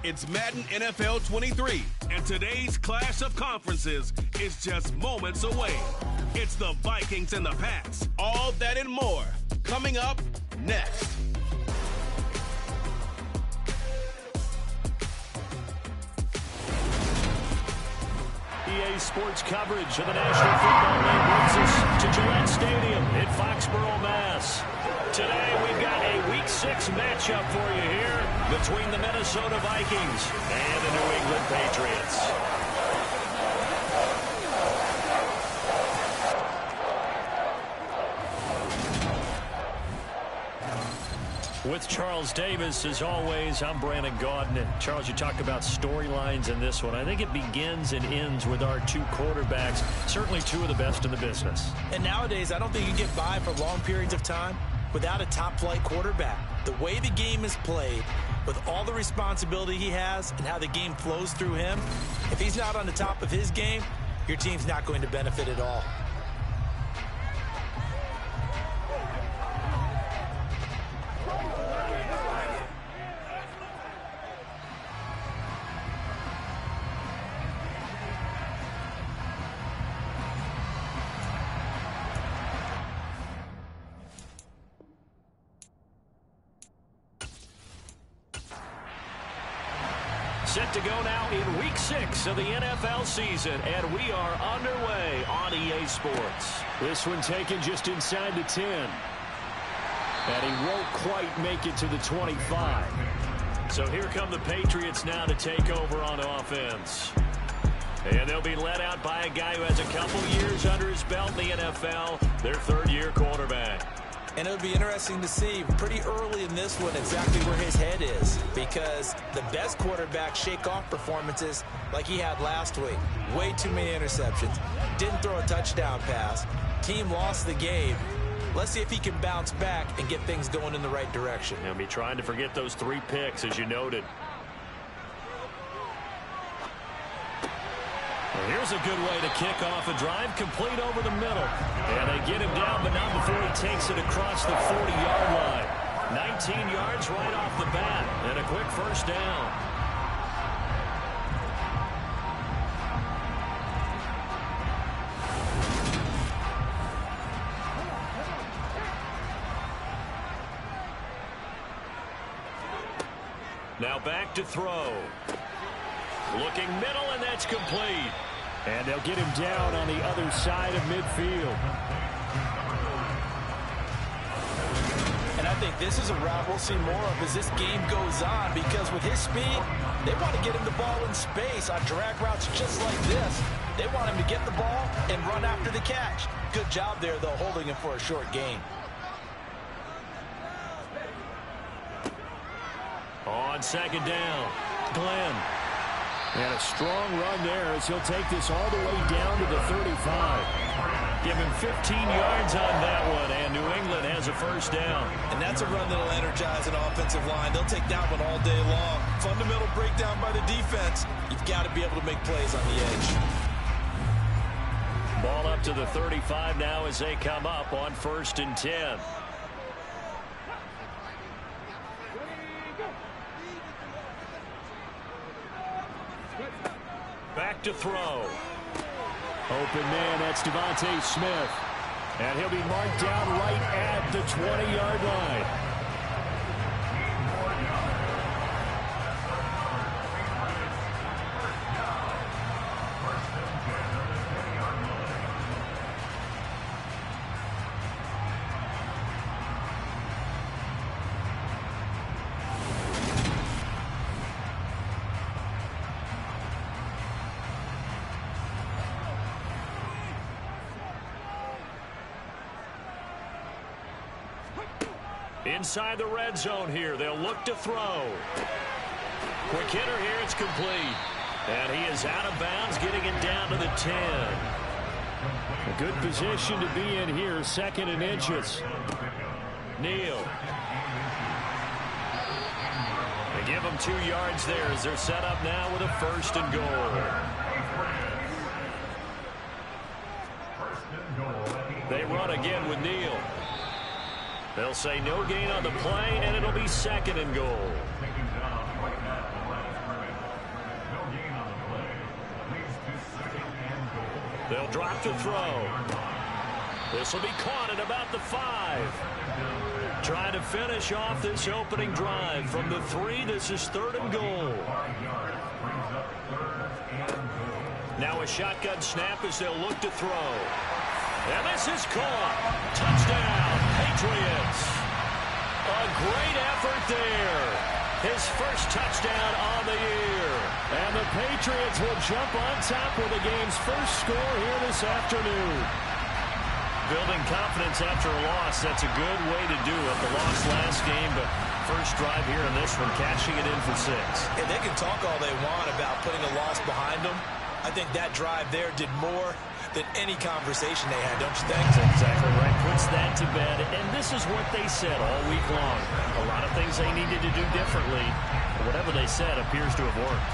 It's Madden NFL 23, and today's clash of conferences is just moments away. It's the Vikings and the Pats. All that and more coming up next. EA Sports coverage of the National Football League brings us to Gillette Stadium in Foxborough, Mass. Today we've got a Week 6 matchup for you here between the Minnesota Vikings and the New England Patriots. With Charles Davis, as always, I'm Brandon Gaudin. And Charles, you talked about storylines in this one. I think it begins and ends with our two quarterbacks, certainly two of the best in the business. And nowadays, I don't think you can get by for long periods of time without a top-flight quarterback. The way the game is played, with all the responsibility he has and how the game flows through him, if he's not on the top of his game, your team's not going to benefit at all. Set to go now in Week 6 of the NFL season, and we are underway on EA Sports. This one taken just inside the 10. And he won't quite make it to the 25. So here come the Patriots now to take over on offense. And they'll be led out by a guy who has a couple years under his belt in the NFL, their third-year quarterback. And it'll be interesting to see pretty early in this one exactly where his head is, because the best quarterbacks shake off performances like he had last week. Way too many interceptions. Didn't throw a touchdown pass. Team lost the game. Let's see if he can bounce back and get things going in the right direction. He'll be trying to forget those 3 picks, as you noted. Well, here's a good way to kick off a drive, complete over the middle. And they get him down, but not before he takes it across the 40-yard line. 19 yards right off the bat, and a quick first down. Now back to throw. Looking middle, and that's complete. And they'll get him down on the other side of midfield. And I think this is a route we'll see more of as this game goes on, because with his speed, they want to get him the ball in space on drag routes just like this. They want him to get the ball and run after the catch. Good job there, though, holding him for a short gain. On second down, Glenn. And a strong run there as he'll take this all the way down to the 35. Give him 15 yards on that one, and New England has a first down. And that's a run that'll energize an offensive line. They'll take that one all day long. Fundamental breakdown by the defense. You've got to be able to make plays on the edge. Ball up to the 35 now as they come up on 1st and 10. Back to throw. Open man, that's Devontae Smith. And he'll be marked down right at the 20-yard line. Inside the red zone here, they'll look to throw. Quick hitter here, it's complete. And he is out of bounds, getting it down to the 10. A good position to be in here, 2nd and inches. Neal. They give him 2 yards there as they're set up now with a 1st and goal. They run again with Neal. They'll say no gain on the play, and it'll be 2nd and goal. They'll drop to throw. This will be caught at about the 5. Trying to finish off this opening drive from the 3. This is 3rd and goal. Now a shotgun snap as they'll look to throw. And this is caught. Touchdown, Patriots. A great effort there. His first touchdown on the year. And the Patriots will jump on top with the game's first score here this afternoon. Building confidence after a loss, that's a good way to do it. The loss last game, but first drive here in this one, cashing it in for 6. And they can talk all they want about putting a loss behind them. I think that drive there did more than any conversation they had, don't you think? That's exactly right. Puts that to bed. And this is what they said all week long. A lot of things they needed to do differently. But whatever they said appears to have worked.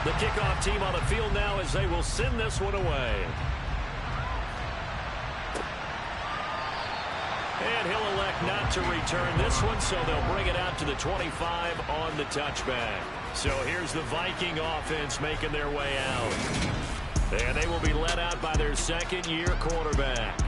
The kickoff team on the field now as they will send this one away. And he'll elect not to return this one, so they'll bring it out to the 25 on the touchback. So here's the Viking offense making their way out. And they will be led out by their second-year quarterback.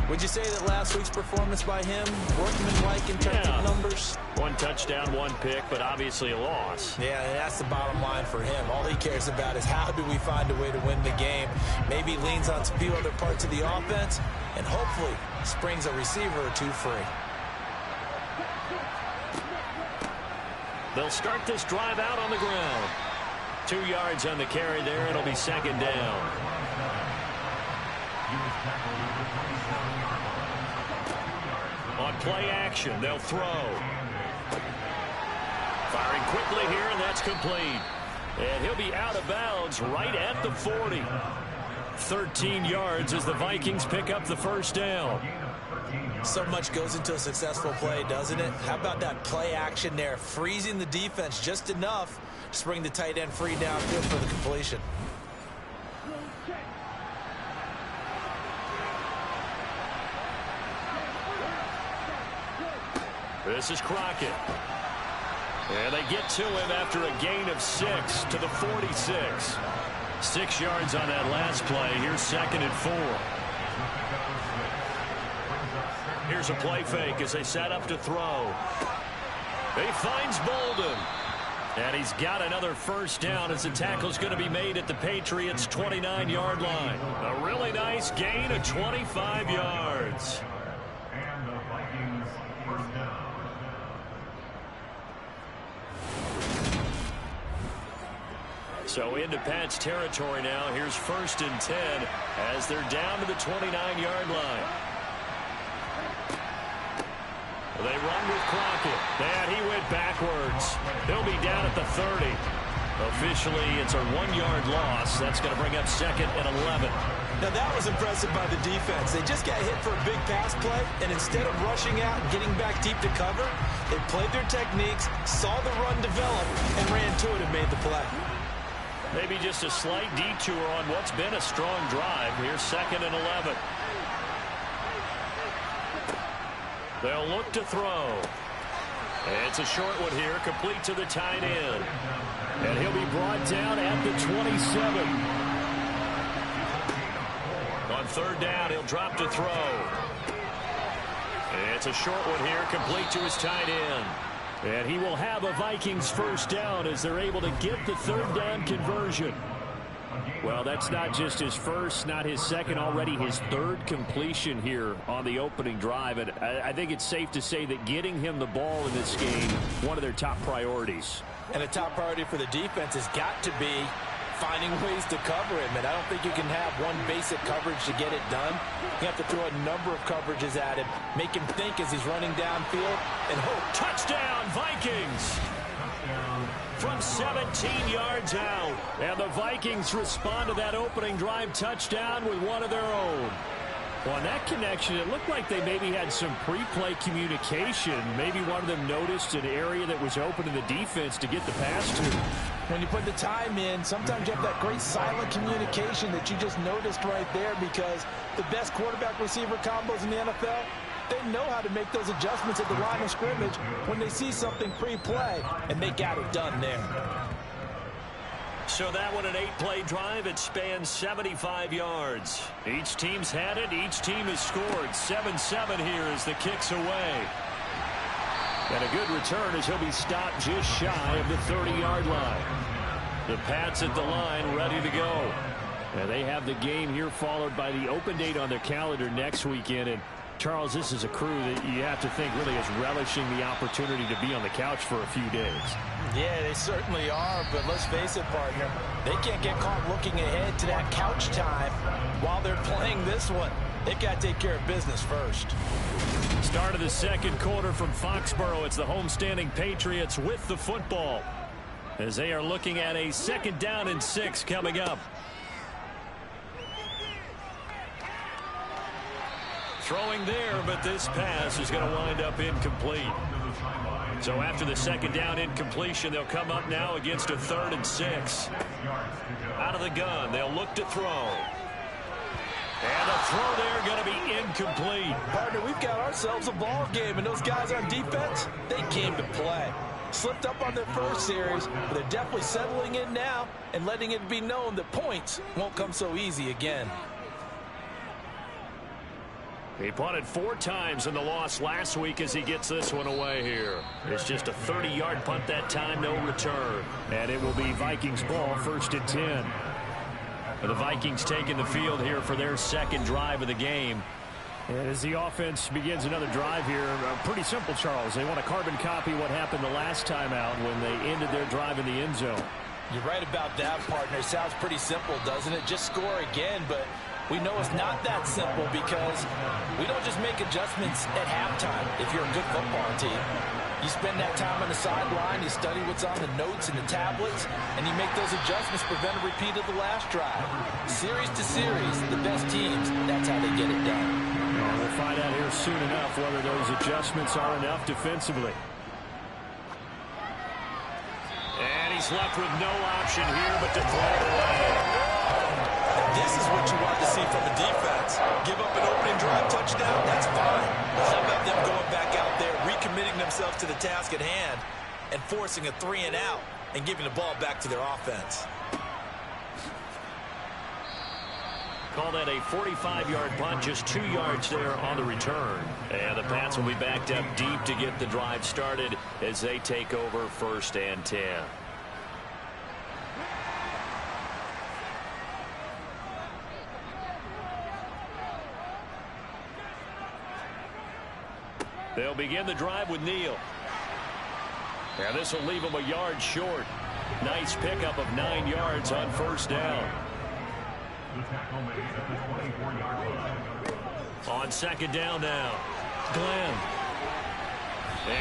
Would you say that last week's performance by him, workmanlike in terms of numbers? 1 touchdown, 1 pick, but obviously a loss. Yeah, and that's the bottom line for him. All he cares about is how do we find a way to win the game. Maybe leans on a few other parts of the offense, and hopefully springs a receiver or 2 free. They'll start this drive out on the ground. 2 yards on the carry there. It'll be 2nd down. On play action, they'll throw. Firing quickly here, and that's complete. And he'll be out of bounds right at the 40. 13 yards as the Vikings pick up the first down. So much goes into a successful play, doesn't it? How about that play action there, freezing the defense just enough to bring the tight end free downfield for the completion. This is Crockett. And they get to him after a gain of 6 to the 46. 6 yards on that last play. Here's 2nd and 4. Here's a play fake as they set up to throw. He finds Bolden. And he's got another first down as the tackle's going to be made at the Patriots' 29-yard line. A really nice gain of 25 yards. So into Pat's territory now. Here's 1st and 10 as they're down to the 29-yard line. They run with Crockett. And he went backwards. He'll be down at the 30. Officially, it's a 1-yard loss. That's going to bring up 2nd and 11. Now, that was impressive by the defense. They just got hit for a big pass play, and instead of rushing out and getting back deep to cover, they played their techniques, saw the run develop, and ran to it and made the play. Maybe just a slight detour on what's been a strong drive. Here's 2nd and 11. They'll look to throw. It's a short one here, complete to the tight end. And he'll be brought down at the 27. On 3rd down, he'll drop to throw. It's a short one here, complete to his tight end. And he will have a Vikings first down as they're able to get the 3rd down conversion. Well, that's not just his first, not his second, already his 3rd completion here on the opening drive. And I think it's safe to say that getting him the ball in this game, one of their top priorities. And a top priority for the defense has got to be finding ways to cover him. And I don't think you can have one basic coverage to get it done. You have to throw a number of coverages at him, make him think as he's running downfield, and hope. Touchdown, Vikings! From 17 yards out. And the Vikings respond to that opening drive touchdown with one of their own. Well, on that connection, it looked like they maybe had some pre-play communication. Maybe one of them noticed an area that was open to the defense to get the pass to. When you put the time in, sometimes you have that great silent communication that you just noticed right there, because the best quarterback-receiver combos in the NFL, they know how to make those adjustments at the line of scrimmage when they see something pre-play, and they got it done there. So that one, an 8-play drive. It spans 75 yards. Each team's had it. Each team has scored. 7-7 here as the kick's away. And a good return as he'll be stopped just shy of the 30-yard line. The Pats at the line ready to go. And they have the game here followed by the open date on their calendar next weekend. And Charles, this is a crew that you have to think really is relishing the opportunity to be on the couch for a few days. Yeah, they certainly are, but let's face it, partner. They can't get caught looking ahead to that couch time while they're playing this one. They've got to take care of business first. Start of the second quarter from Foxborough. It's the homestanding Patriots with the football as they are looking at a 2nd down and 6 coming up. Throwing there, but this pass is going to wind up incomplete. So after the 2nd down incompletion, they'll come up now against a 3rd and 6. Out of the gun, they'll look to throw. And a throw there going to be incomplete. Partner, we've got ourselves a ball game, and those guys on defense, they came to play. Slipped up on their first series, but they're definitely settling in now and letting it be known that points won't come so easy again. He punted 4 times in the loss last week as he gets this one away here. It's just a 30-yard punt that time, no return. And it will be Vikings ball, 1st and 10. The Vikings taking the field here for their 2nd drive of the game. And as the offense begins another drive here, pretty simple, Charles. They want to carbon copy what happened the last time out when they ended their drive in the end zone. You're right about that, partner. Sounds pretty simple, doesn't it? Just score again, but we know it's not that simple because we don't just make adjustments at halftime if you're a good football team. You spend that time on the sideline, you study what's on the notes and the tablets, and you make those adjustments to prevent a repeat of the last drive. Series to series, the best teams, that's how they get it done. Well, we'll find out here soon enough whether those adjustments are enough defensively. And he's left with no option here but to throw it away. This is what you want to see from a defense. Give up an opening drive touchdown, that's fine. But how about them going back out there, recommitting themselves to the task at hand, and forcing a 3-and-out and giving the ball back to their offense? Call that a 45-yard punt, just 2 yards there on the return. And the Pats will be backed up deep to get the drive started as they take over 1st and 10. They'll begin the drive with Neal. And this will leave them a yard short. Nice pickup of 9 yards on 1st down. On 2nd down now, Glenn.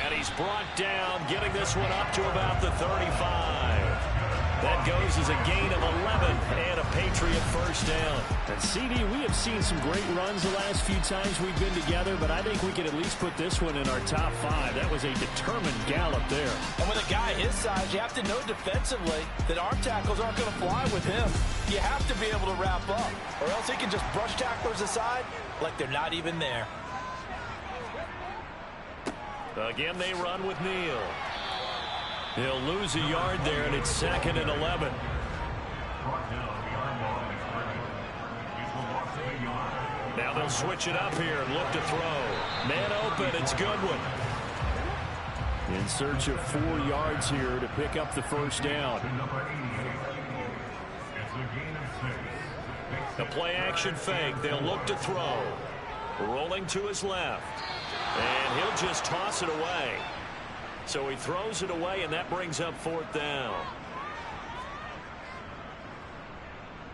And he's brought down, getting this one up to about the 35. That goes as a gain of 11 and a Patriot 1st down. And CD, we have seen some great runs the last few times we've been together, but I think we can at least put this one in our top 5. That was a determined gallop there. And with a guy his size, you have to know defensively that arm tackles aren't going to fly with him. You have to be able to wrap up, or else he can just brush tacklers aside like they're not even there. Again, they run with Neal. He'll lose a yard there, and it's 2nd and 11. Now they'll switch it up here and look to throw. Man open, it's Goodwin. In search of 4 yards here to pick up the 1st down. A play-action fake. They'll look to throw. Rolling to his left. And he'll just toss it away. So he throws it away, and that brings up 4th down.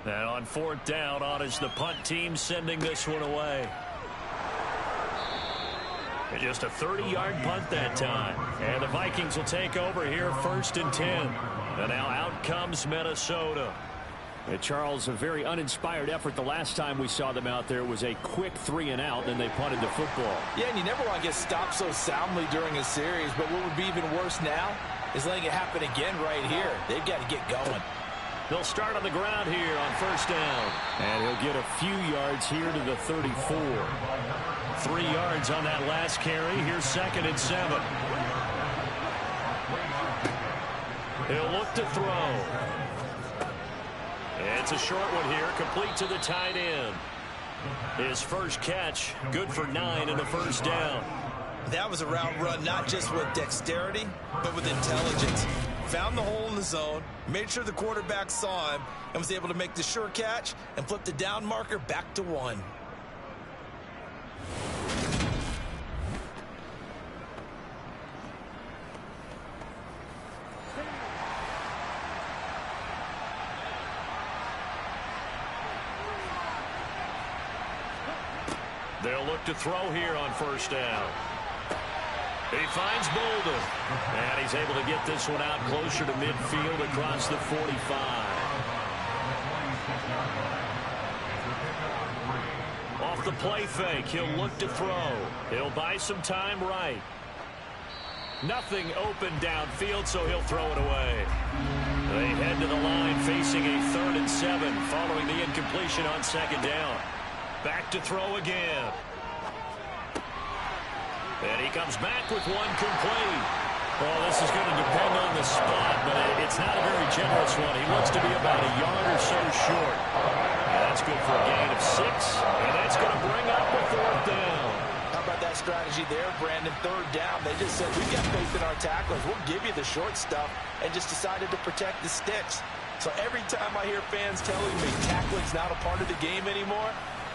And on 4th down, on is the punt team sending this one away. And just a 30-yard punt that time. And the Vikings will take over here 1st and 10. And now out comes Minnesota. And Charles, a very uninspired effort the last time we saw them out there was a quick 3-and-out, and they punted the football. Yeah, and you never want to get stopped so soundly during a series, but what would be even worse now is letting it happen again right here. They've got to get going. They'll start on the ground here on 1st down. And he'll get a few yards here to the 34. 3 yards on that last carry. Here's 2nd and 7. He'll look to throw. It's a short one here, complete to the tight end. His first catch, good for 9 and a first down. That was a route run, not just with dexterity, but with intelligence. Found the hole in the zone, made sure the quarterback saw him, and was able to make the sure catch and flip the down marker back to 1. They'll look to throw here on first down. He finds Bolden, and he's able to get this one out closer to midfield across the 45. Off the play fake, he'll look to throw. He'll buy some time right. Nothing open downfield, so he'll throw it away. They head to the line facing a 3rd and 7 following the incompletion on second down. Back to throw again. And he comes back with one complete. Well, this is going to depend on the spot, but it's not a very generous one. He looks to be about a yard or so short. And that's good for a gain of 6, and that's going to bring up a 4th down. How about that strategy there, Brandon? 3rd down. They just said, we've got faith in our tacklers. We'll give you the short stuff, and just decided to protect the sticks. So every time I hear fans telling me tackling's not a part of the game anymore,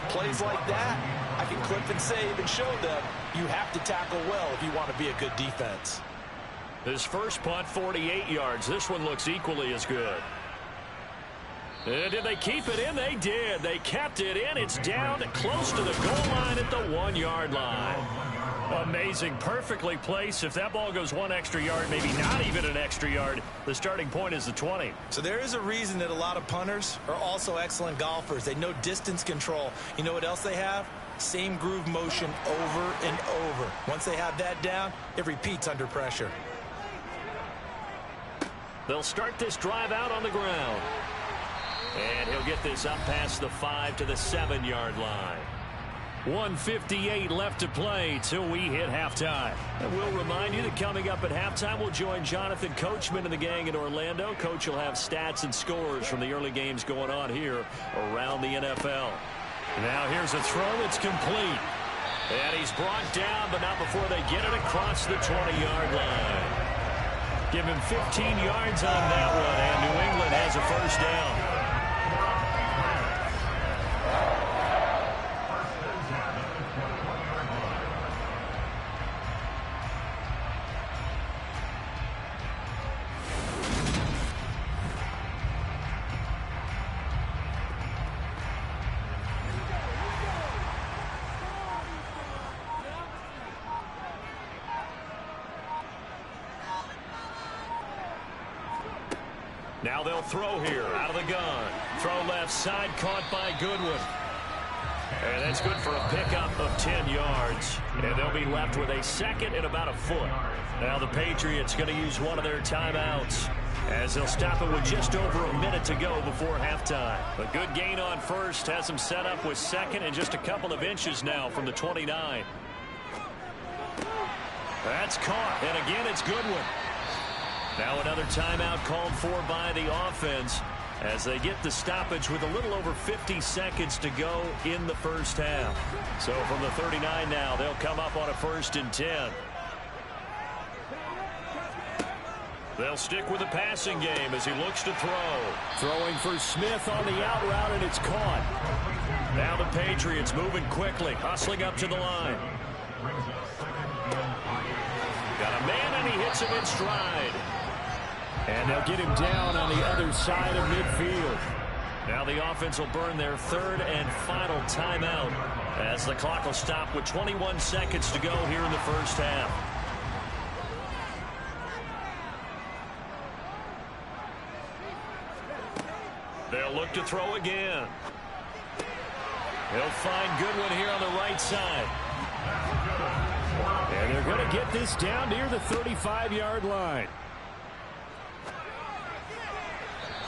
plays like that, I can clip and save and show them you have to tackle well if you want to be a good defense. His first punt, 48 yards. This one looks equally as good. And did they keep it in? They did. They kept it in. It's down close to the goal line at the 1-yard line. Amazing. Perfectly placed. If that ball goes 1 extra yard, maybe not even an extra yard, the starting point is the 20. So there is a reason that a lot of punters are also excellent golfers. They know distance control. You know what else they have? Same groove motion over and over. Once they have that down, it repeats under pressure. They'll start this drive out on the ground. And he'll get this up past the 5 to the 7-yard line. 1:58 left to play till we hit halftime. And we'll remind you that coming up at halftime, we'll join Jonathan Coachman and the gang in Orlando. Coach will have stats and scores from the early games going on here around the NFL. Now here's a throw that's complete. And he's brought down, but not before they get it across the 20-yard line. Give him 15 yards on that one, and New England has a first down. Now they'll throw here out of the gun. Throw left side, caught by Goodwin. And that's good for a pickup of 10 yards. And they'll be left with a 2nd and about a foot. Now the Patriots going to use one of their timeouts, as they'll stop it with just over a minute to go before halftime. A good gain on first has them set up with 2nd and just a couple of inches now from the 29. That's caught, and again it's Goodwin. Now another timeout called for by the offense as they get the stoppage with a little over 50 seconds to go in the first half. So from the 39 now, they'll come up on a 1st and 10. They'll stick with the passing game as he looks to throw. Throwing for Smith on the out route, and it's caught. Now the Patriots moving quickly, hustling up to the line. Got a man, and he hits him in stride. And they'll get him down on the other side of midfield. Now the offense will burn their 3rd and final timeout as the clock will stop with 21 seconds to go here in the first half. They'll look to throw again. He'll find Goodwin here on the right side. And they're going to get this down near the 35-yard line.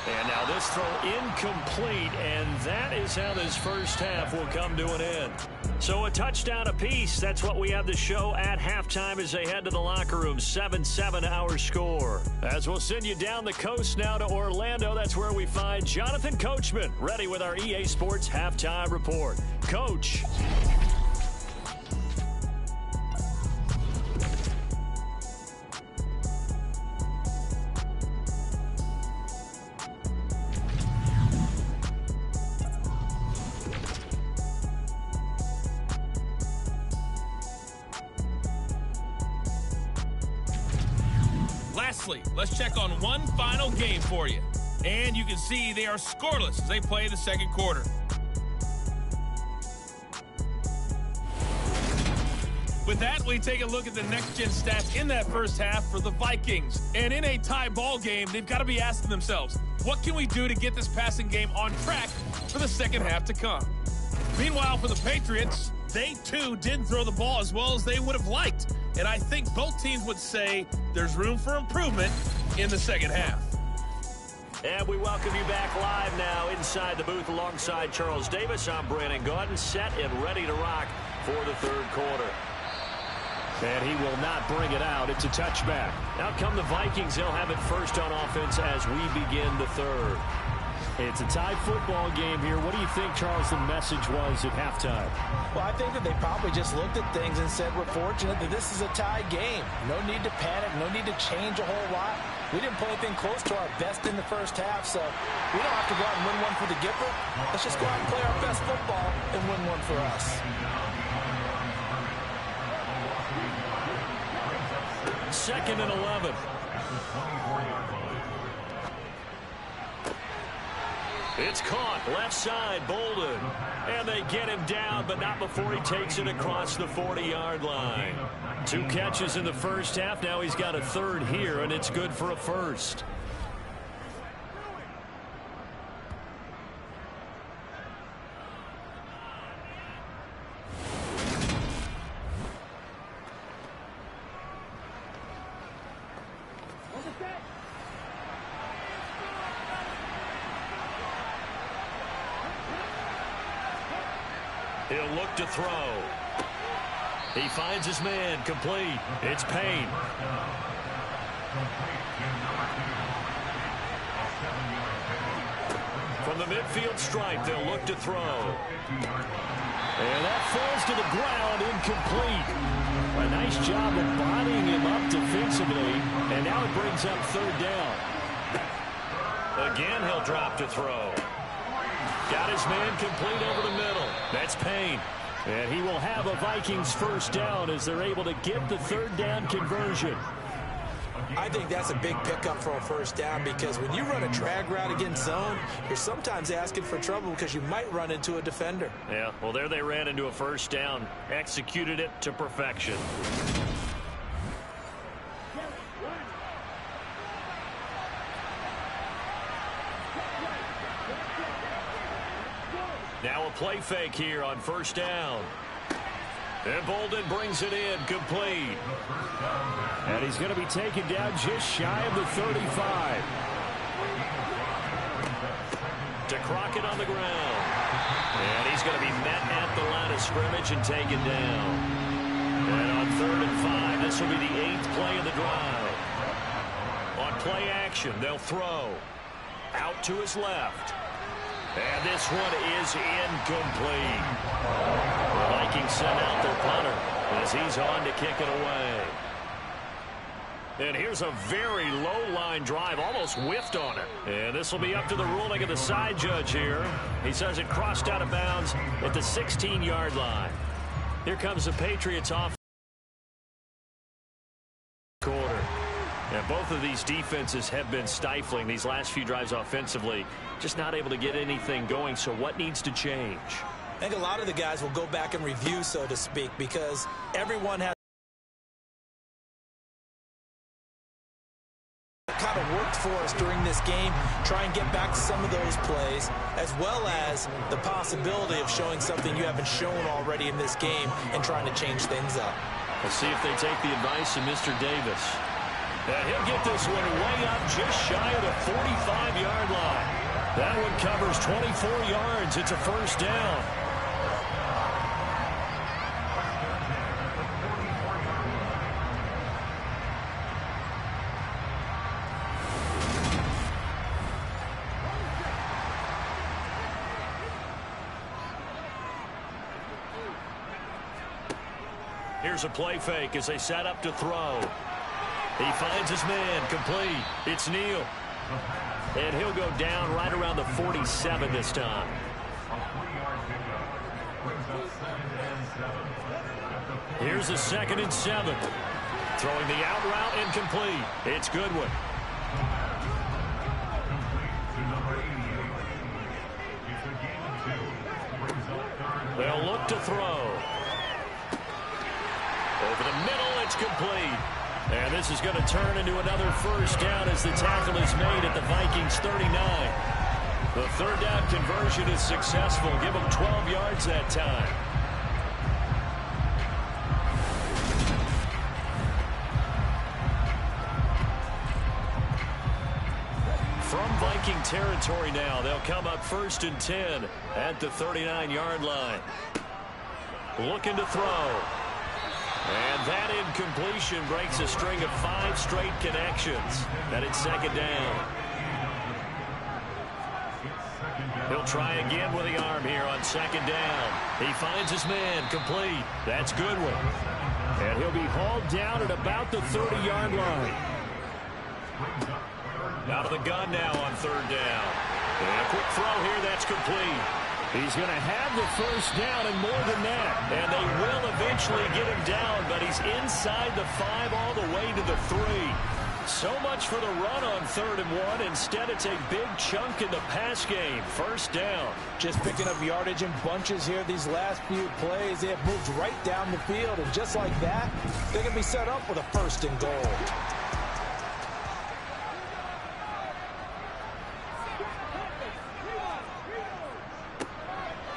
And now this throw incomplete, and that is how this first half will come to an end. So a touchdown apiece. That's what we have to show at halftime as they head to the locker room. 7-7 our score. As we'll send you down the coast now to Orlando, that's where we find Jonathan Coachman ready with our EA Sports halftime report. Coach. Lastly, let's check on one final game for you. And you can see they are scoreless as they play the second quarter. With that, we take a look at the next-gen stats in that first half for the Vikings. And in a tie ball game, they've got to be asking themselves, what can we do to get this passing game on track for the second half to come? Meanwhile, for the Patriots, they too didn't throw the ball as well as they would have liked. And I think both teams would say there's room for improvement in the second half. And we welcome you back live now inside the booth alongside Charles Davis. I'm Brandon Gaudin, set and ready to rock for the third quarter. And he will not bring it out. It's a touchback. Out come the Vikings. They'll have it first on offense as we begin the third. It's a tie football game here. What do you think, Charles, the message was at halftime? Well, I think that they probably just looked at things and said, we're fortunate that this is a tie game. No need to panic. No need to change a whole lot. We didn't play anything close to our best in the first half, so we don't have to go out and win one for the Gipper. Let's just go out and play our best football and win one for us. Second and 11. It's caught left side, Bolden. And they get him down, but not before he takes it across the 40-yard line. 2 catches in the first half. Now he's got a third here, and it's good for a first. He'll look to throw. He finds his man, complete. It's Payne. From the midfield stripe, they'll look to throw. And that falls to the ground, incomplete. A nice job of bodying him up defensively, and now it brings up third down. Again, he'll drop to throw. Got his man complete over the middle. That's Payne. And he will have a Vikings first down as they're able to get the third down conversion. I think that's a big pickup for a first down because when you run a drag route against zone, you're sometimes asking for trouble because you might run into a defender. Yeah, well, there they ran into a first down. Executed it to perfection. Now a play fake here on first down. And Bolden brings it in, complete. And he's going to be taken down just shy of the 35. To Crockett on the ground. And he's going to be met at the line of scrimmage and taken down. And on 3rd and 5, this will be the 8th play of the drive. On play action, they'll throw. Out to his left. And this one is incomplete. The Vikings send out their punter as he's on to kick it away. And here's a very low line drive, almost whiffed on it. And this will be up to the ruling of the side judge here. He says it crossed out of bounds at the 16-yard line. Here comes the Patriots off quarter. And both of these defenses have been stifling these last few drives offensively. Just not able to get anything going. So what needs to change? I think a lot of the guys will go back and review, so to speak, because everyone has kind of worked for us during this game. Try and get back to some of those plays, as well as the possibility of showing something you haven't shown already in this game and trying to change things up. Let's see if they take the advice of Mr. Davis. And he'll get this one way up just shy of the 45-yard line. That one covers 24 yards. It's a first down. Here's a play fake as they set up to throw. He finds his man, complete. It's Neal. And he'll go down right around the 47 this time. Here's a 2nd and 7. Throwing the out route incomplete. It's Goodwin. They'll look to throw. Over the middle, it's complete. And this is going to turn into another first down as the tackle is made at the Vikings 39. The third down conversion is successful. Give them 12 yards that time. From Viking territory now, they'll come up 1st and 10 at the 39-yard line. Looking to throw. And that incompletion breaks a string of 5 straight connections. And it's 2nd down. He'll try again with the arm here on 2nd down. He finds his man, complete. That's Goodwin. And he'll be hauled down at about the 30-yard line. Out of the gun now on 3rd down. And a quick throw here, that's complete. He's going to have the first down and more than that. And they will eventually get him down, but he's inside the 5 all the way to the 3. So much for the run on 3rd and 1. Instead, it's a big chunk in the pass game. First down. Just picking up yardage in bunches here these last few plays. They have moved right down the field, and just like that, they're going to be set up with a 1st and goal.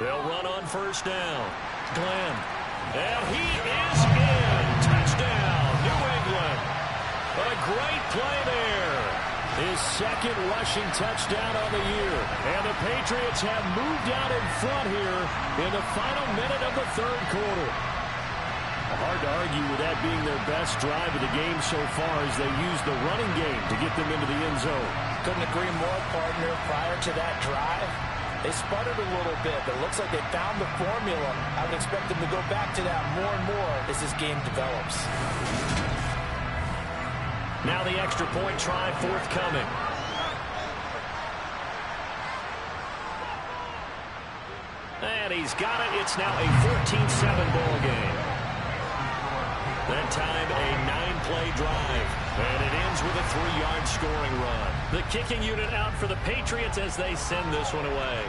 They'll run on 1st down. Glenn. And he is in. Touchdown, New England. A great play there. His 2nd rushing touchdown on the year. And the Patriots have moved out in front here in the final minute of the 3rd quarter. Hard to argue with that being their best drive of the game so far as they use the running game to get them into the end zone. Couldn't agree more, partner. Prior to that drive, they sputtered a little bit, but it looks like they found the formula. I would expect them to go back to that more and more as this game develops. Now the extra point try forthcoming. And he's got it. It's now a 14-7 ball game. That time a 9-play drive. And it ends with a 3-yard scoring run. The kicking unit out for the Patriots as they send this one away.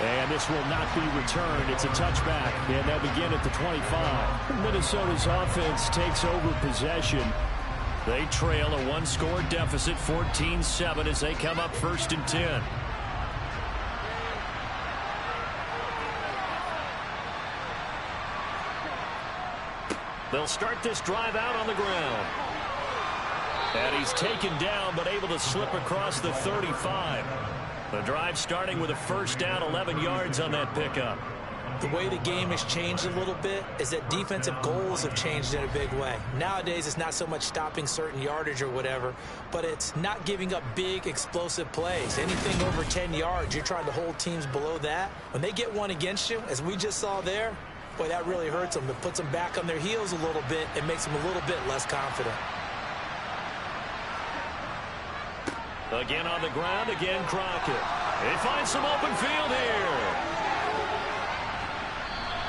And this will not be returned. It's a touchback. And they'll begin at the 25. Minnesota's offense takes over possession. They trail a 1-score deficit, 14-7, as they come up 1st and 10. They'll start this drive out on the ground. And he's taken down, but able to slip across the 35. The drive starting with a 1st down, 11 yards on that pickup. The way the game has changed a little bit is that defensive goals have changed in a big way. Nowadays, it's not so much stopping certain yardage or whatever, but it's not giving up big, explosive plays. Anything over 10 yards, you're trying to hold teams below that. When they get one against you, as we just saw there, boy, that really hurts them. It puts them back on their heels a little bit and makes them a little bit less confident. Again on the ground, again Crockett. They find some open field here.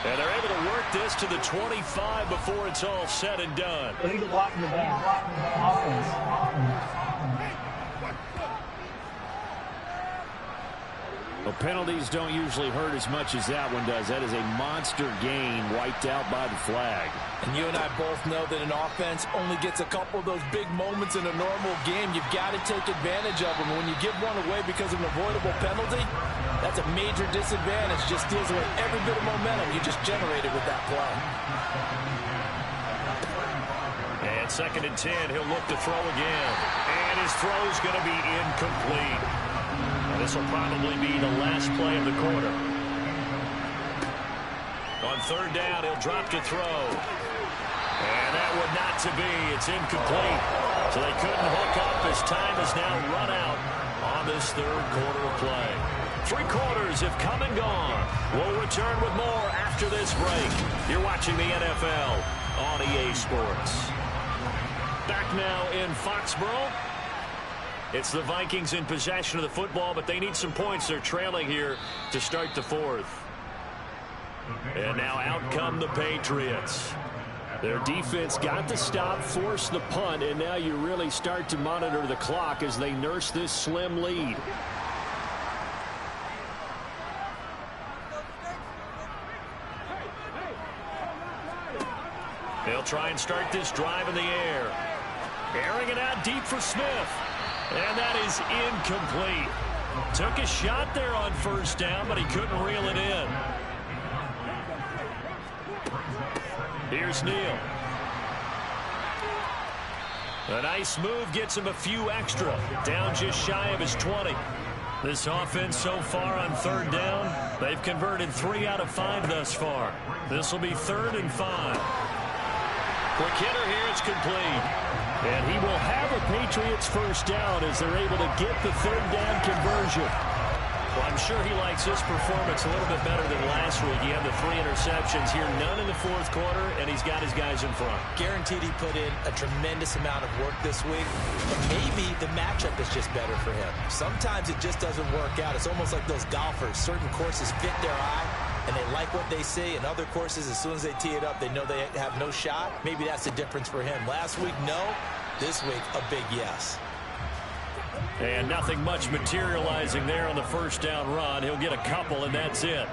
And they're able to work this to the 25 before it's all said and done. Lead the block in the back. Offense. Well, penalties don't usually hurt as much as that one does. That is a monster gain wiped out by the flag. And you and I both know that an offense only gets a couple of those big moments in a normal game. You've got to take advantage of them. When you give one away because of an avoidable penalty, that's a major disadvantage. Just steals away every bit of momentum you just generated with that play. On 2nd and 10, he'll look to throw again. And his throw's going to be incomplete. This will probably be the last play of the quarter. On 3rd down, he'll drop to throw. And that would not to be. It's incomplete. So they couldn't hook up as time has now run out on this 3rd quarter of play. 3 quarters have come and gone. We'll return with more after this break. You're watching the NFL on EA Sports. Back now in Foxborough. It's the Vikings in possession of the football, but they need some points. They're trailing here to start the 4th. And now out come the Patriots. Their defense got the stop, forced the punt, and now you really start to monitor the clock as they nurse this slim lead. They'll try and start this drive in the air. Airing it out deep for Smith. And that is incomplete. Took a shot there on 1st down, but he couldn't reel it in. Here's Neal. A nice move gets him a few extra. Down just shy of his 20. This offense so far on 3rd down, they've converted 3 out of 5 thus far. This will be 3rd and 5. Quick hitter here, it's complete. And he will have a Patriots 1st down as they're able to get the 3rd down conversion. Well, I'm sure he likes his performance a little bit better than last week. He had the 3 interceptions here, none in the 4th quarter, and he's got his guys in front. Guaranteed he put in a tremendous amount of work this week, but maybe the matchup is just better for him. Sometimes it just doesn't work out. It's almost like those golfers. Certain courses fit their eye, and they like what they see. In other courses, as soon as they tee it up, they know they have no shot. Maybe that's the difference for him. Last week, no. This week, a big yes. And nothing much materializing there on the 1st down run. He'll get a couple, and that's it.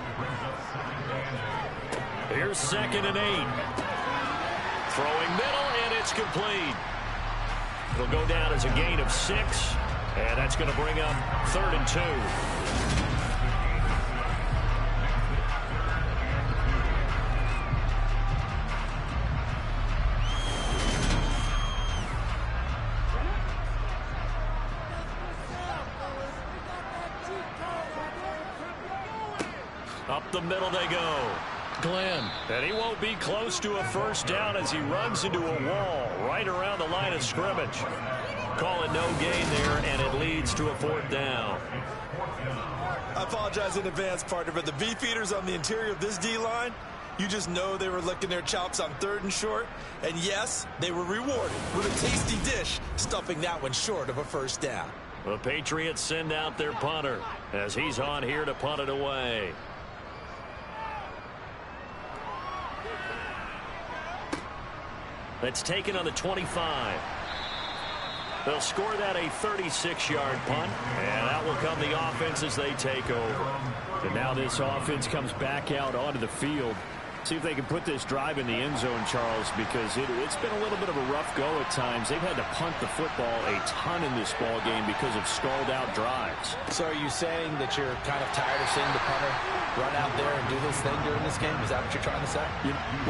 Here's 2nd and 8. Throwing middle, and it's complete. It'll go down as a gain of 6, and that's going to bring up 3rd and 2. Up the middle they go. Glenn. And he won't be close to a 1st down as he runs into a wall right around the line of scrimmage. Call it no gain there, and it leads to a 4th down. I apologize in advance, partner, but the beefeaters on the interior of this D-line, you just know they were licking their chops on 3rd and short. And yes, they were rewarded with a tasty dish, stuffing that one short of a 1st down. The Patriots send out their punter as he's on here to punt it away. That's taken on the 25. They'll score that a 36-yard punt, and that will come the offense as they take over. And now this offense comes back out onto the field. See if they can put this drive in the end zone, Charles, because it's been a little bit of a rough go at times. They've had to punt the football a ton in this ball game because of stalled-out drives. So are you saying that you're kind of tired of seeing the punter run out there and do this thing during this game? Is that what you're trying to say?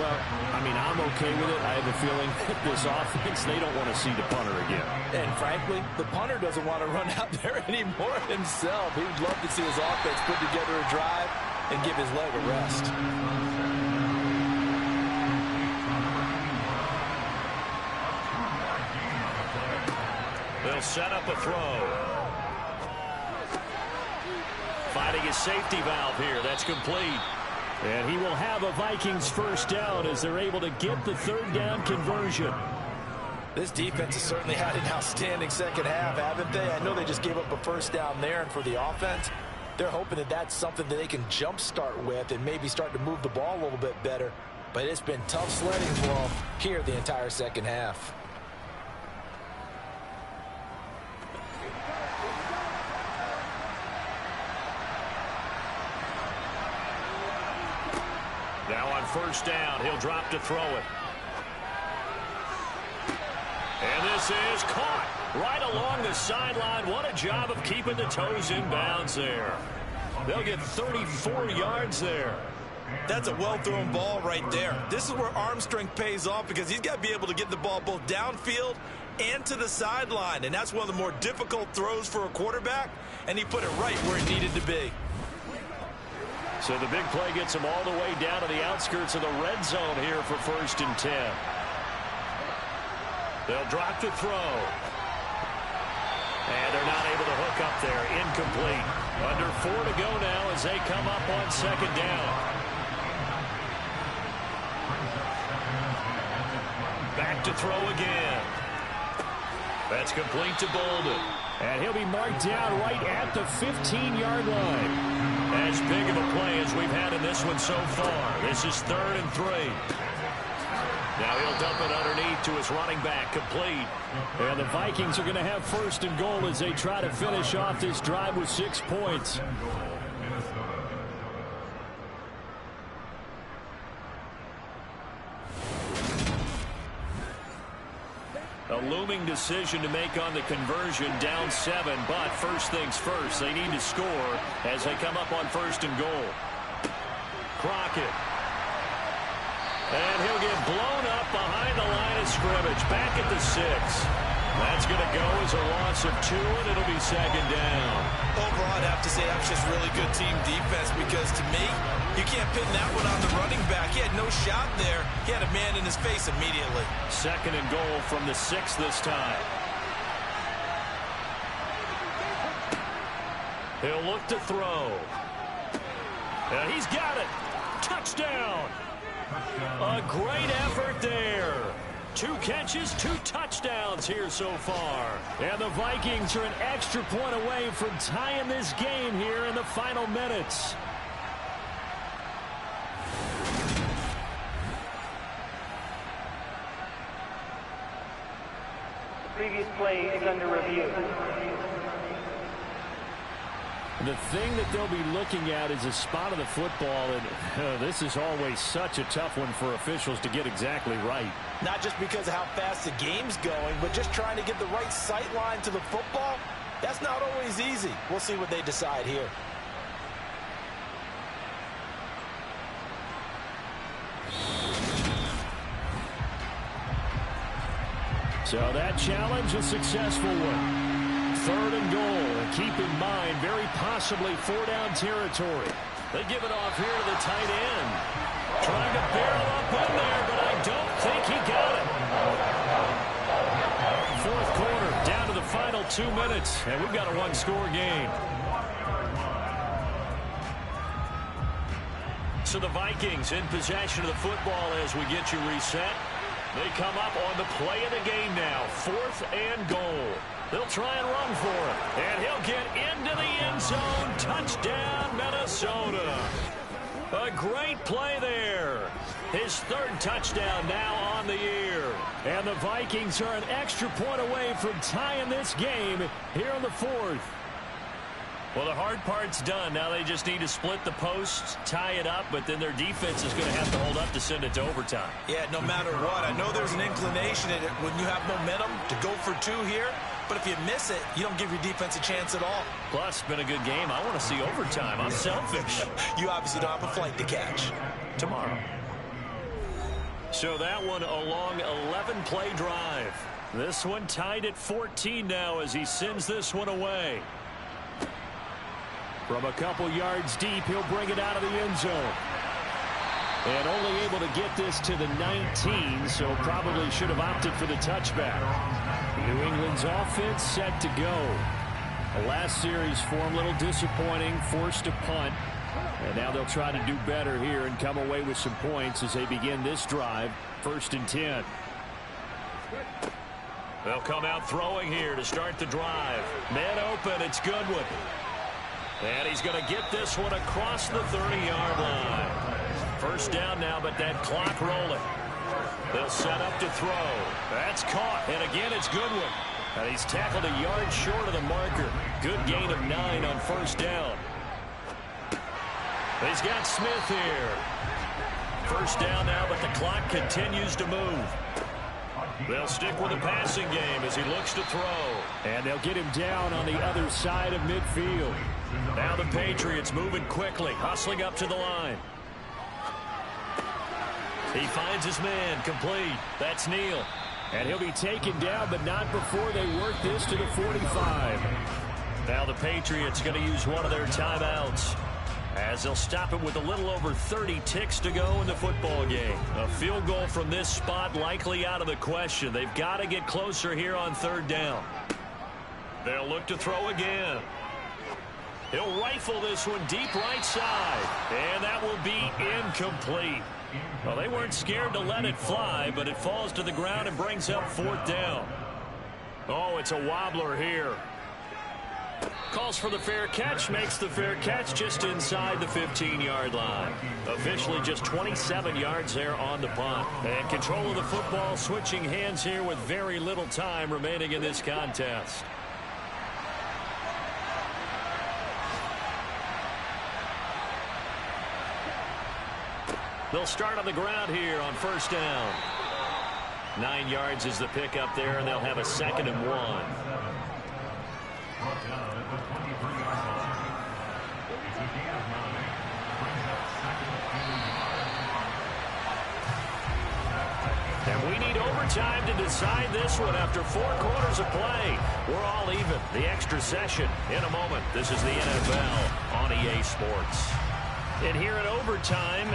Well, I mean, I'm okay with it. I have a feeling that this offense, they don't want to see the punter again. And frankly, the punter doesn't want to run out there anymore himself. He would love to see his offense put together a drive and give his leg a rest. They'll set up a throw. Finding his safety valve here. That's complete. And he will have a Vikings 1st down as they're able to get the 3rd down conversion. This defense has certainly had an outstanding 2nd half, haven't they? I know they just gave up a 1st down there, and for the offense, they're hoping that that's something that they can jumpstart with and maybe start to move the ball a little bit better. But it's been tough sledding for them here the entire 2nd half. Now on 1st down, he'll drop to throw it. And this is caught right along the sideline. What a job of keeping the toes in bounds there. They'll get 34 yards there. That's a well-thrown ball right there. This is where arm strength pays off because he's got to be able to get the ball both downfield and to the sideline, and that's one of the more difficult throws for a quarterback, and he put it right where it needed to be. So the big play gets him all the way down to the outskirts of the red zone here for 1st and 10. They'll drop to throw. And they're not able to hook up there. Incomplete. Under 4 to go now as they come up on 2nd down. Back to throw again. That's complete to Bolden. And he'll be marked down right at the 15-yard line. As big of a play as we've had in this one so far. This is 3rd and 3. Now he'll dump it underneath to his running back, complete. And the Vikings are going to have 1st and goal as they try to finish off this drive with 6 points. A looming decision to make on the conversion, down 7, but first things first, they need to score as they come up on 1st and goal. Crockett. And he'll get blown up behind the line of scrimmage, back at the 6. That's going to go as a loss of 2, and it'll be 2nd down. Overall, I'd have to say that's just really good team defense because, to me, you can't pin that one on the running back. He had no shot there. He had a man in his face immediately. 2nd and goal from the 6 this time. He'll look to throw. And he's got it. Touchdown. A great effort there. 2 catches, 2 touchdowns here so far. And the Vikings are an extra point away from tying this game here in the final minutes. Previous play is under review. The thing that they'll be looking at is a spot of the football, and this is always such a tough one for officials to get exactly right. Not just because of how fast the game's going, but just trying to get the right sight line to the football. That's not always easy. We'll see what they decide here. So that challenge, a successful one. 3rd and goal, and keep in mind, very possibly 4-down territory. They give it off here to the tight end. Trying to barrel up in there, but I don't think he got it. 4th quarter, down to the final 2 minutes, and we've got a 1-score game. So the Vikings in possession of the football as we get you reset. They come up on the play of the game now, 4th and goal. They'll try and run for it. And he'll get into the end zone. Touchdown, Minnesota. A great play there. His 3rd touchdown now on the year. And the Vikings are an extra point away from tying this game here in the 4th. Well, the hard part's done. Now they just need to split the posts, tie it up, but then their defense is going to have to hold up to send it to overtime. Yeah, no matter what. I know there's an inclination in it when you have momentum to go for 2 here. But if you miss it, you don't give your defense a chance at all. Plus, it's been a good game. I want to see overtime. I'm selfish. You obviously don't have a flight to catch. Tomorrow. So that one a long 11-play drive. This one tied at 14 now as he sends this one away. From a couple yards deep, he'll bring it out of the end zone. And only able to get this to the 19, so probably should have opted for the touchback. New England's offense set to go. The last series for him, a little disappointing, forced to punt. And now they'll try to do better here and come away with some points as they begin this drive, 1st and 10. They'll come out throwing here to start the drive. Man open, it's Goodwin. And he's going to get this one across the 30-yard line. 1st down now, but that clock rolling. They'll set up to throw. That's caught. And again, it's Goodwin. And he's tackled a yard short of the marker. Good gain of 9 on 1st down. He's got Smith here. 1st down now, but the clock continues to move. They'll stick with the passing game as he looks to throw. And they'll get him down on the other side of midfield. Now the Patriots moving quickly, hustling up to the line. He finds his man, complete. That's Neal. And he'll be taken down, but not before they work this to the 45. Now the Patriots going to use one of their timeouts, as they'll stop it with a little over 30 ticks to go in the football game. A field goal from this spot likely out of the question. They've got to get closer here on third down. They'll look to throw again. He'll rifle this one deep right side, and that will be incomplete. Well, they weren't scared to let it fly, but it falls to the ground and brings up fourth down. Oh, it's a wobbler here. Calls for the fair catch, makes the fair catch just inside the 15-yard line. Officially just 27 yards there on the punt. And control of the football switching hands here with very little time remaining in this contest. They'll start on the ground here on first down. 9 yards is the pickup there, and they'll have a 2nd and 1. And we need overtime to decide this one after 4 quarters of play. We're all even. The extra session in a moment. This is the NFL on EA Sports. And here in overtime,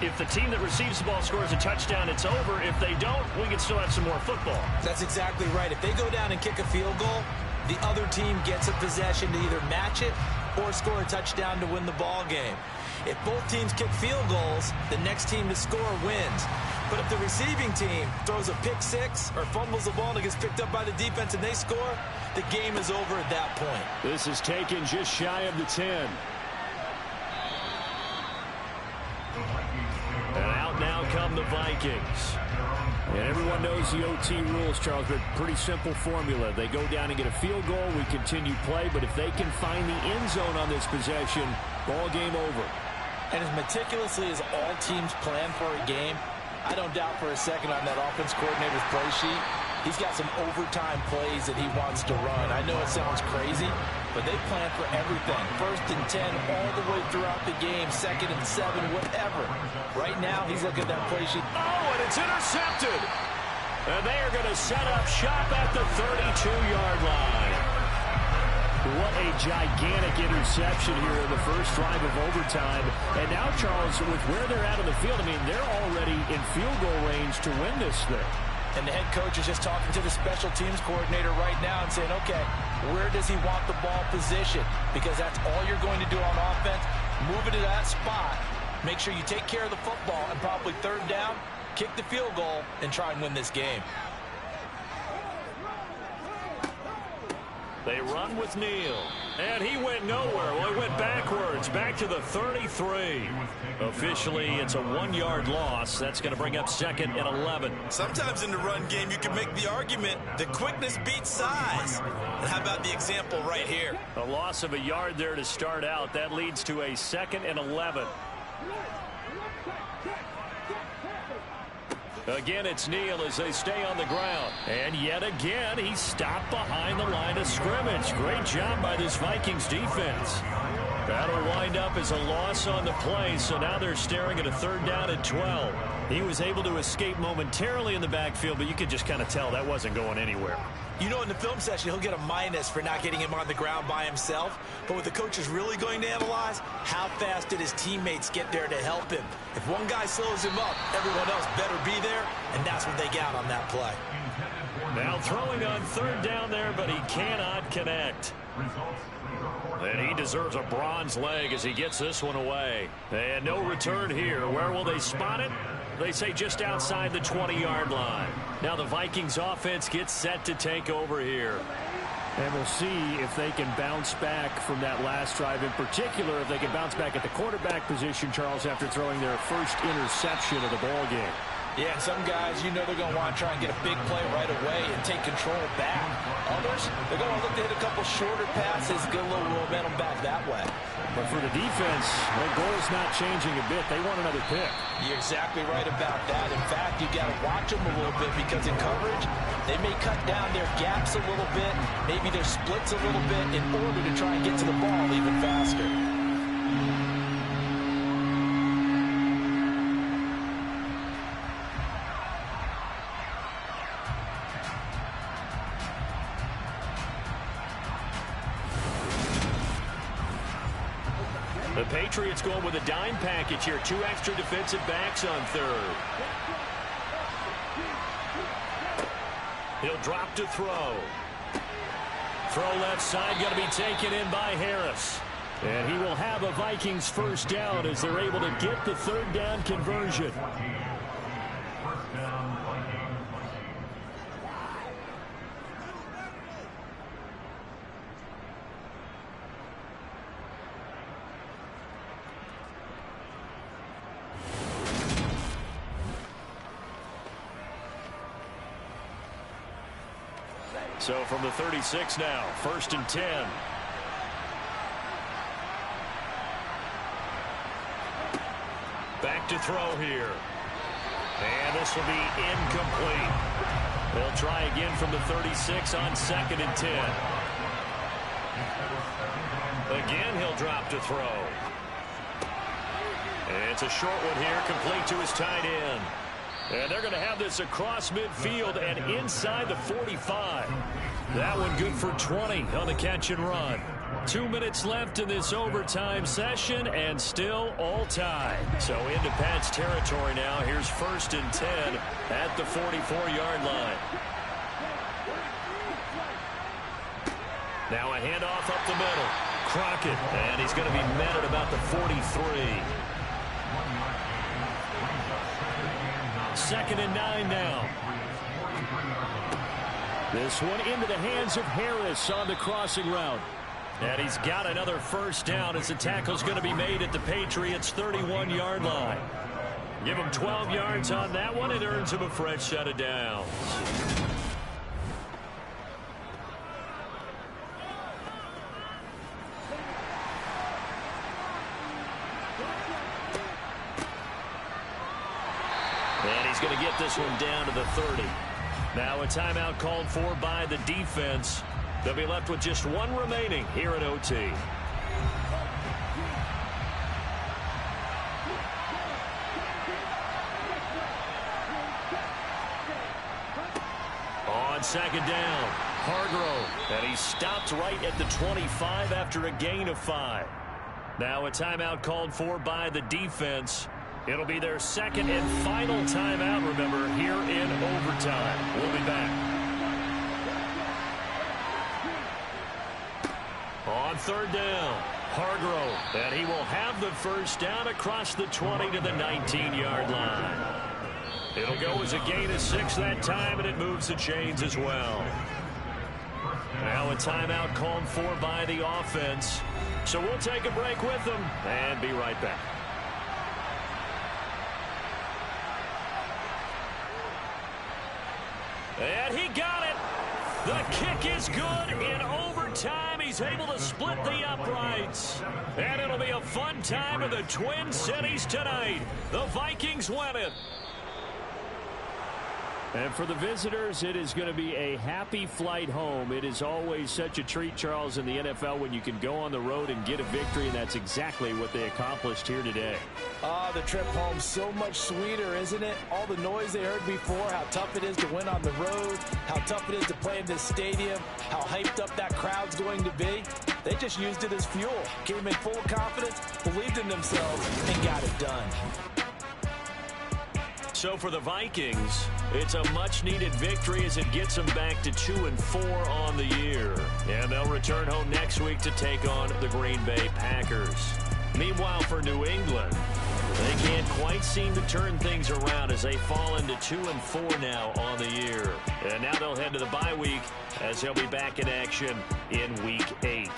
if the team that receives the ball scores a touchdown, it's over. If they don't, we can still have some more football. That's exactly right. If they go down and kick a field goal, the other team gets a possession to either match it or score a touchdown to win the ball game. If both teams kick field goals, the next team to score wins. But if the receiving team throws a pick six or fumbles the ball and it gets picked up by the defense and they score, the game is over at that point. This is taken just shy of the 10. And out now come the Vikings. And everyone knows the OT rules, Charles, but pretty simple formula. They go down and get a field goal, we continue play, but if they can find the end zone on this possession, ball game over. And as meticulously as all teams plan for a game, I don't doubt for a second on that offense coordinator's play sheet, he's got some overtime plays that he wants to run. I know it sounds crazy, but they plan for everything. 1st and 10 all the way throughout the game, 2nd and 7, whatever. Right now, he's looking at that play sheet. Oh, and it's intercepted. And they are going to set up shop at the 32-yard line. What a gigantic interception here in the first drive of overtime. And now, Charles, with where they're at on the field, I mean, they're already in field goal range to win this thing. And the head coach is just talking to the special teams coordinator right now and saying, okay, where does he want the ball positioned? Because that's all you're going to do on offense. Move it to that spot. Make sure you take care of the football and probably 3rd down, kick the field goal, and try and win this game. They run with Neal. And he went nowhere. Well, he went backwards, back to the 33. Officially, it's a 1-yard loss. That's going to bring up 2nd and 11. Sometimes in the run game, you can make the argument that quickness beats size. And how about the example right here? A loss of a yard there to start out. That leads to a 2nd and 11. Again, it's Neal as they stay on the ground. And yet again, he's stopped behind the line of scrimmage. Great job by this Vikings defense. That'll wind up as a loss on the play, so now they're staring at a 3rd down and 12. He was able to escape momentarily in the backfield, but you could just kind of tell that wasn't going anywhere. You know, in the film session, he'll get a minus for not getting him on the ground by himself. But what the coach is really going to analyze, how fast did his teammates get there to help him? If one guy slows him up, everyone else better be there, and that's what they got on that play. Now throwing on 3rd down there, but he cannot connect. And he deserves a bronze leg as he gets this one away. And no return here. Where will they spot it? They say just outside the 20-yard line. Now the Vikings offense gets set to take over here. And we'll see if they can bounce back from that last drive. In particular, if they can bounce back at the quarterback position, Charles, after throwing their first interception of the ball game. Yeah, some guys, you know they're going to want to try and get a big play right away and take control back. Others, they're going to look to hit a couple shorter passes, get a little momentum back that way. But for the defense, their goal is not changing a bit. They want another pick. You're exactly right about that. In fact, you got to watch them a little bit because in coverage, they may cut down their gaps a little bit, maybe their splits a little bit in order to try and get to the ball even faster. The Patriots going with a dime package here. 2 extra defensive backs on third. He'll drop to throw. Throw left side, going to be taken in by Harris. And he will have a Vikings first down as they're able to get the third down conversion. So from the 36 now, 1st and 10. Back to throw here. And this will be incomplete. They'll try again from the 36 on 2nd and 10. Again, he'll drop to throw. And it's a short one here, complete to his tight end. And they're going to have this across midfield and inside the 45. That one good for 20 on the catch and run. 2 minutes left in this overtime session and still all tied. So into Pat's territory now. Here's 1st and 10 at the 44-yard line. Now a handoff up the middle. Crockett, and he's going to be met at about the 43. 2nd and 9 now. This one into the hands of Harris on the crossing route. And he's got another first down as the tackle's going to be made at the Patriots' 31-yard line. Give him 12 yards on that one. It earns him a fresh set of downs. And he's going to get this one down to the 30. Now a timeout called for by the defense. They'll be left with just one remaining here at OT. On 2nd down, Hargrove. And he stopped right at the 25 after a gain of 5. Now a timeout called for by the defense. It'll be their 2nd and final timeout, remember, here in overtime. We'll be back. On 3rd down, Hargrove. And he will have the first down across the 20 to the 19-yard line. It'll go as a gain of 6 that time, and it moves the chains as well. Now a timeout called for by the offense. So we'll take a break with them and be right back. And he got it. The kick is good in overtime. He's able to split the uprights. And it'll be a fun time in the Twin Cities tonight. The Vikings win it. And for the visitors, it is going to be a happy flight home. It is always such a treat, Charles, in the NFL when you can go on the road and get a victory, and that's exactly what they accomplished here today. The trip home so much sweeter, isn't it? All the noise they heard before, how tough it is to win on the road, how tough it is to play in this stadium, how hyped up that crowd's going to be. They just used it as fuel, came in full confidence, believed in themselves, and got it done. So for the Vikings, it's a much-needed victory as it gets them back to 2-4 on the year. And they'll return home next week to take on the Green Bay Packers. Meanwhile, for New England, they can't quite seem to turn things around as they fall into 2-4 now on the year. And now they'll head to the bye week as they'll be back in action in Week 8.